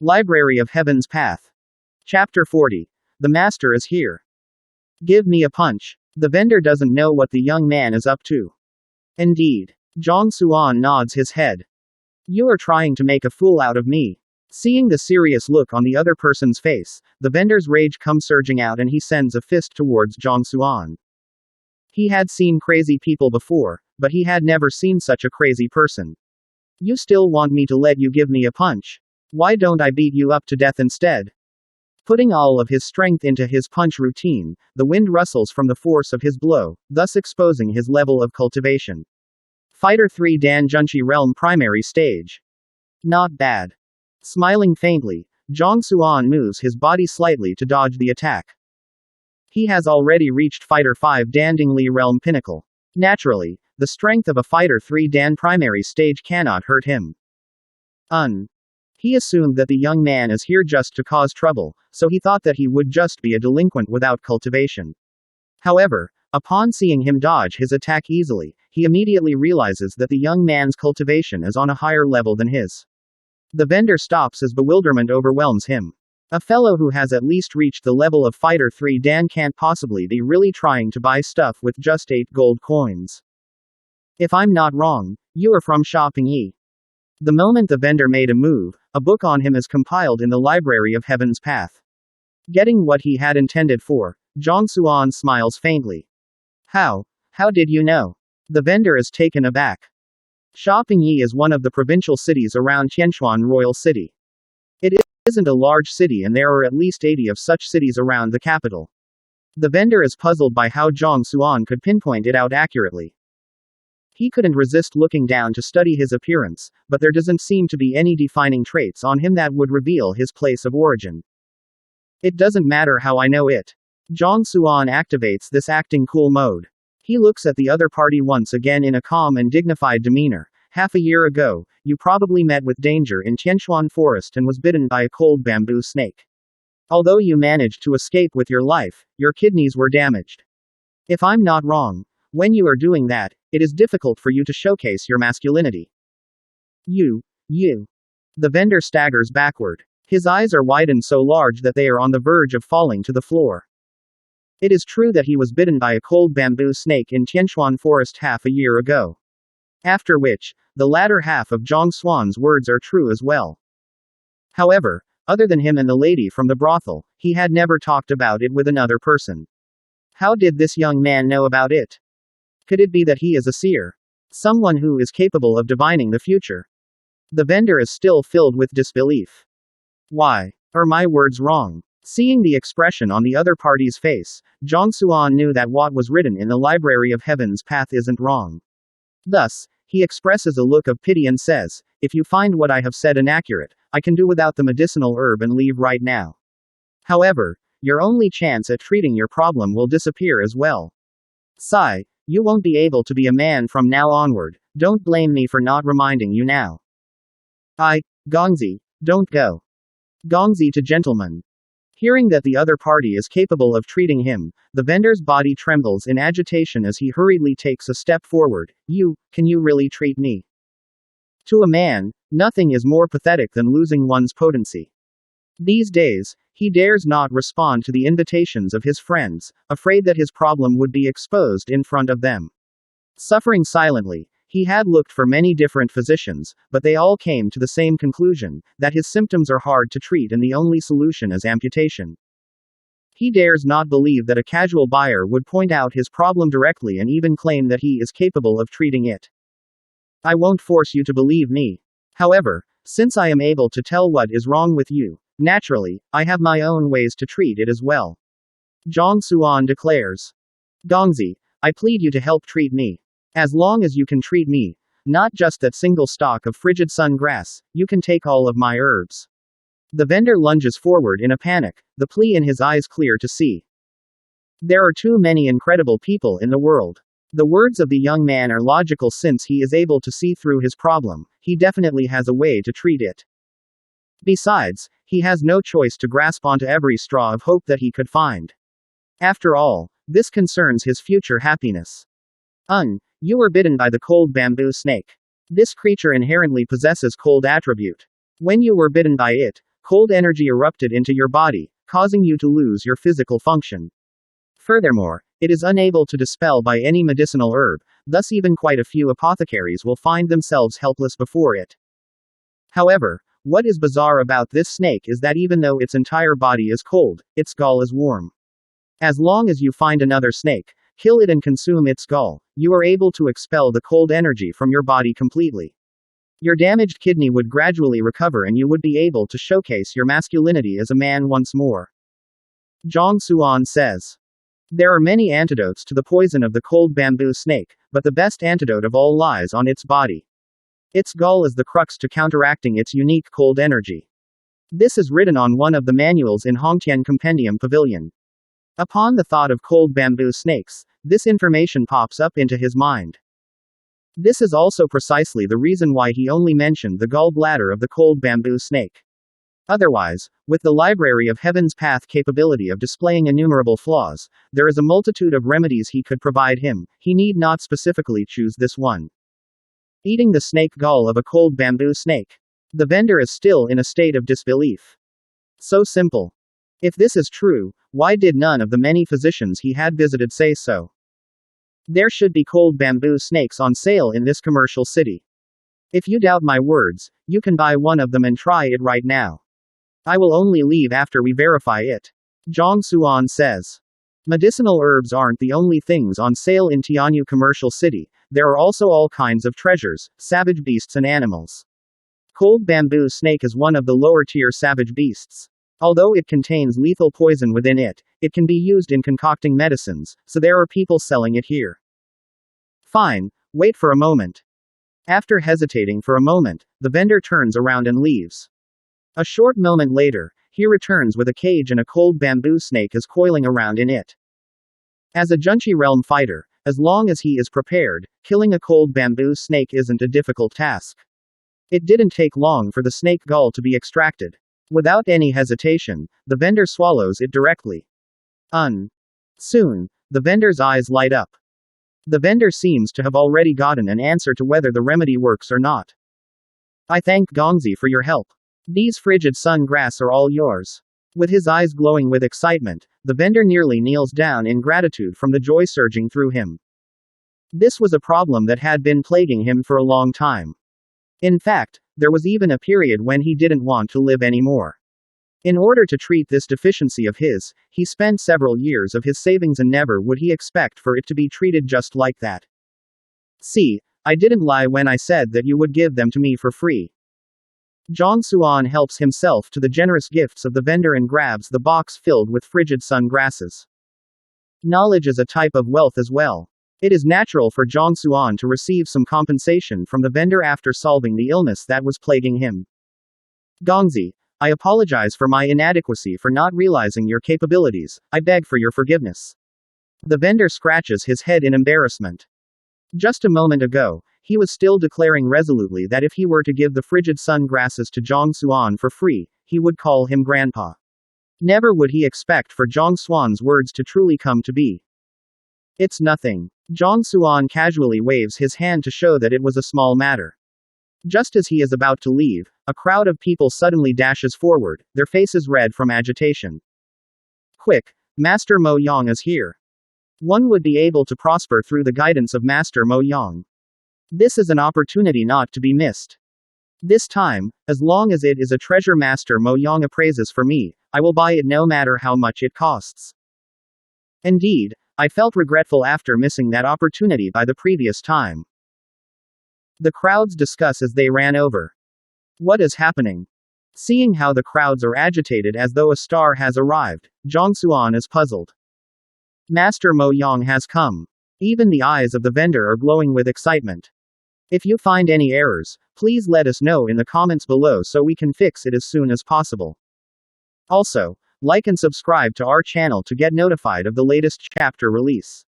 Library of Heaven's Path. Chapter 40. The Master is here. Give me a punch. The vendor doesn't know what the young man is up to. Indeed. Zhang Xuan nods his head. You are trying to make a fool out of me. Seeing the serious look on the other person's face, the vendor's rage comes surging out and he sends a fist towards Zhang Xuan. He had seen crazy people before, but he had never seen such a crazy person. You still want me to let you give me a punch? Why don't I beat you up to death instead? Putting all of his strength into his punch routine, the wind rustles from the force of his blow, thus exposing his level of cultivation. Fighter 3 Dan Junshi Realm Primary Stage. Not bad. Smiling faintly, Zhang Xuan moves his body slightly to dodge the attack. He has already reached Fighter 5 Dan Dingli Realm Pinnacle. Naturally, the strength of a Fighter 3 Dan Primary Stage cannot hurt him. He assumed that the young man is here just to cause trouble, so he thought that he would just be a delinquent without cultivation. However, upon seeing him dodge his attack easily, he immediately realizes that the young man's cultivation is on a higher level than his. The vendor stops as bewilderment overwhelms him. A fellow who has at least reached the level of Fighter 3 Dan can't possibly be really trying to buy stuff with just 8 gold coins. If I'm not wrong, you are from Qidian. The moment the vendor made a move, a book on him is compiled in the Library of Heaven's Path. Getting what he had intended for, Zhang Xuan smiles faintly. How did you know? The vendor is taken aback. Qidian is one of the provincial cities around Tianquan Royal City. It isn't a large city and there are at least 80 of such cities around the capital. The vendor is puzzled by how Zhang Xuan could pinpoint it out accurately. He couldn't resist looking down to study his appearance, but there doesn't seem to be any defining traits on him that would reveal his place of origin. It doesn't matter how I know it. Zhang Xuan activates this acting cool mode. He looks at the other party once again in a calm and dignified demeanor. Half a year ago, you probably met with danger in Tianquan Forest and was bitten by a cold bamboo snake. Although you managed to escape with your life, your kidneys were damaged. If I'm not wrong, when you are doing that, it is difficult for you to showcase your masculinity. You. The vendor staggers backward. His eyes are widened so large that they are on the verge of falling to the floor. It is true that he was bitten by a cold bamboo snake in Tianquan Forest half a year ago. After which, the latter half of Zhang Xuan's words are true as well. However, other than him and the lady from the brothel, he had never talked about it with another person. How did this young man know about it? Could it be that he is a seer? Someone who is capable of divining the future? The vendor is still filled with disbelief. Why are my words wrong? Seeing the expression on the other party's face, Zhang Xuan knew that what was written in the Library of Heaven's Path isn't wrong. Thus, he expresses a look of pity and says, if you find what I have said inaccurate, I can do without the medicinal herb and leave right now. However, your only chance at treating your problem will disappear as well. Sigh. You won't be able to be a man from now onward. Don't blame me for not reminding you now. Gongzi, don't go. Gongzi to gentlemen. Hearing that the other party is capable of treating him, the vendor's body trembles in agitation as he hurriedly takes a step forward. Can you really treat me? To a man, nothing is more pathetic than losing one's potency. These days, he dares not respond to the invitations of his friends, afraid that his problem would be exposed in front of them. Suffering silently, he had looked for many different physicians, but they all came to the same conclusion, that his symptoms are hard to treat and the only solution is amputation. He dares not believe that a casual buyer would point out his problem directly and even claim that he is capable of treating it. I won't force you to believe me. However, since I am able to tell what is wrong with you, naturally, I have my own ways to treat it as well. Zhang Xuan declares. Gongzi, I plead you to help treat me. As long as you can treat me, not just that single stalk of frigid sun grass, you can take all of my herbs. The vendor lunges forward in a panic, the plea in his eyes clear to see. There are too many incredible people in the world. The words of the young man are logical since he is able to see through his problem. He definitely has a way to treat it. Besides, he has no choice to grasp onto every straw of hope that he could find. After all, this concerns his future happiness. You were bitten by the cold bamboo snake. This creature inherently possesses cold attribute. When you were bitten by it, Cold energy erupted into your body, causing you to lose your physical function. Furthermore, it is unable to dispel by any medicinal herb, thus even quite a few apothecaries will find themselves helpless before it. However, what is bizarre about this snake is that even though its entire body is cold, its gall is warm. As long as you find another snake, kill it and consume its gall, you are able to expel the cold energy from your body completely. Your damaged kidney would gradually recover and you would be able to showcase your masculinity as a man once more. Zhang Xuan says. There are many antidotes to the poison of the cold bamboo snake, but the best antidote of all lies on its body. Its gall is the crux to counteracting its unique cold energy. This is written on one of the manuals in Haotian Compendium Pavilion. Upon the thought of cold bamboo snakes, this information pops up into his mind. This is also precisely the reason why he only mentioned the gallbladder of the cold bamboo snake. Otherwise, with the Library of Heaven's Path capability of displaying innumerable flaws, there is a multitude of remedies he could provide him, he need not specifically choose this one. Eating the snake gall of a cold bamboo snake. The vendor is still in a state of disbelief. So simple. If this is true, why did none of the many physicians he had visited say so? There should be cold bamboo snakes on sale in this commercial city. If you doubt my words, you can buy one of them and try it right now. I will only leave after we verify it. Zhang Xuan says. Medicinal herbs aren't the only things on sale in Tianyu Commercial City, there are also all kinds of treasures, savage beasts and animals. Cold bamboo snake is one of the lower tier savage beasts. Although it contains lethal poison within it, it can be used in concocting medicines, so there are people selling it here. Fine, wait for a moment. After hesitating for a moment, the vendor turns around and leaves. A short moment later, he returns with a cage and a cold bamboo snake is coiling around in it. As a Junchi realm fighter, as long as he is prepared, killing a cold bamboo snake isn't a difficult task. It didn't take long for the snake gall to be extracted. Without any hesitation, the vendor swallows it directly. Soon, the vendor's eyes light up. The vendor seems to have already gotten an answer to whether the remedy works or not. I thank Gongzi for your help. These frigid sun grass are all yours. With his eyes glowing with excitement, the vendor nearly kneels down in gratitude from the joy surging through him. This was a problem that had been plaguing him for a long time. In fact, there was even a period when he didn't want to live anymore. In order to treat this deficiency of his, he spent several years of his savings and never would he expect for it to be treated just like that. See, I didn't lie when I said that you would give them to me for free. Zhang Xuan helps himself to the generous gifts of the vendor and grabs the box filled with frigid sun grasses. Knowledge is a type of wealth as well. It is natural for Zhang Xuan to receive some compensation from the vendor after solving the illness that was plaguing him. Gongzi, I apologize for my inadequacy for not realizing your capabilities, I beg for your forgiveness. The vendor scratches his head in embarrassment. Just a moment ago, he was still declaring resolutely that if he were to give the frigid sun grasses to Zhang Xuan for free, he would call him grandpa. Never would he expect for Zhang Xuan's words to truly come to be. It's nothing. Zhang Xuan casually waves his hand to show that it was a small matter. Just as he is about to leave, a crowd of people suddenly dashes forward, their faces red from agitation. Quick, Master Mo Yang is here. One would be able to prosper through the guidance of Master Mo Yang. This is an opportunity not to be missed. This time, as long as it is a treasure Master Mo Yang appraises for me, I will buy it no matter how much it costs. Indeed, I felt regretful after missing that opportunity by the previous time. The crowds discuss as they ran over. What is happening? Seeing how the crowds are agitated as though a star has arrived, Zhang Xuan is puzzled. Master Mo Yang has come. Even the eyes of the vendor are glowing with excitement. If you find any errors, please let us know in the comments below so we can fix it as soon as possible. Also, like and subscribe to our channel to get notified of the latest chapter release.